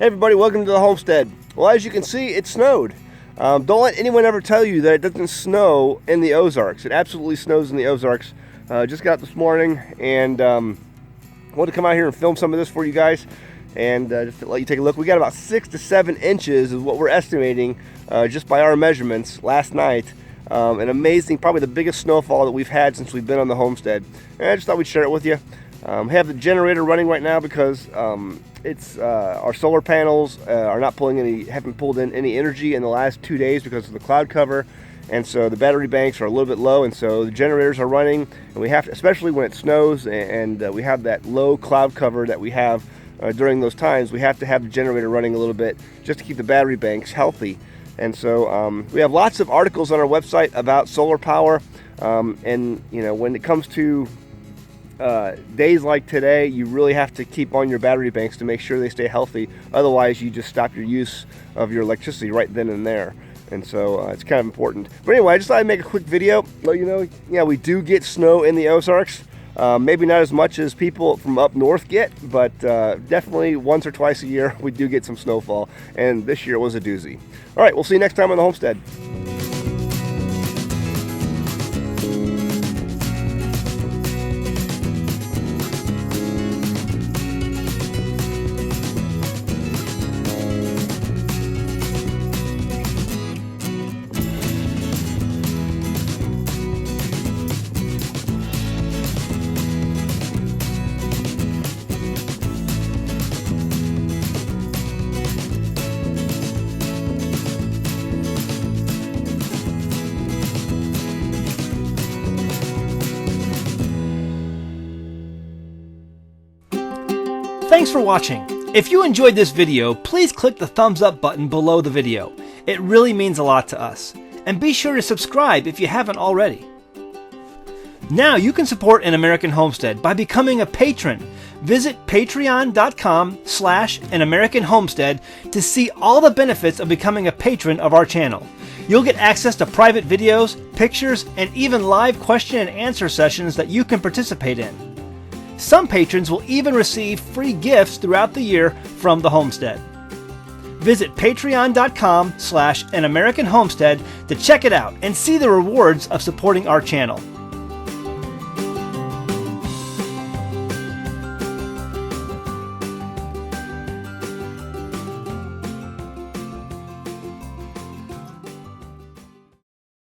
Hey everybody, welcome to the Homestead. Well, as you can see, it snowed. Don't let anyone ever tell you that it doesn't snow in the Ozarks. It absolutely snows in the Ozarks. Just got up this morning and wanted to come out here and film some of this for you guys and just to let you take a look. We got about 6 to 7 inches is what we're estimating just by our measurements last night. An amazing, probably the biggest snowfall that we've had since we've been on the Homestead. And I just thought we'd share it with you. Have the generator running right now because it's our solar panels are not haven't pulled in any energy in the last 2 days because of the cloud cover, and so the battery banks are a little bit low, and so the generators are running, and we have to, especially when it snows and we have that low cloud cover that we have during those times, we have to have the generator running a little bit just to keep the battery banks healthy. And so we have lots of articles on our website about solar power, and you know, when it comes to days like today, you really have to keep on your battery banks to make sure they stay healthy. Otherwise, you just stop your use of your electricity right then and there. And so it's kind of important. But anyway, I just thought I'd make a quick video, let you know, yeah, we do get snow in the Ozarks. Maybe not as much as people from up north get, but definitely once or twice a year we do get some snowfall. And this year was a doozy. All right, we'll see you next time on the Homestead. Thanks for watching. If you enjoyed this video, please click the thumbs up button below the video. It really means a lot to us. And be sure to subscribe if you haven't already. Now you can support An American Homestead by becoming a patron. Visit patreon.com/AnAmericanHomestead to see all the benefits of becoming a patron of our channel. You'll get access to private videos, pictures, and even live question and answer sessions that you can participate in. Some patrons will even receive free gifts throughout the year from the Homestead. Visit patreon.com/AnAmericanHomestead to check it out and see the rewards of supporting our channel.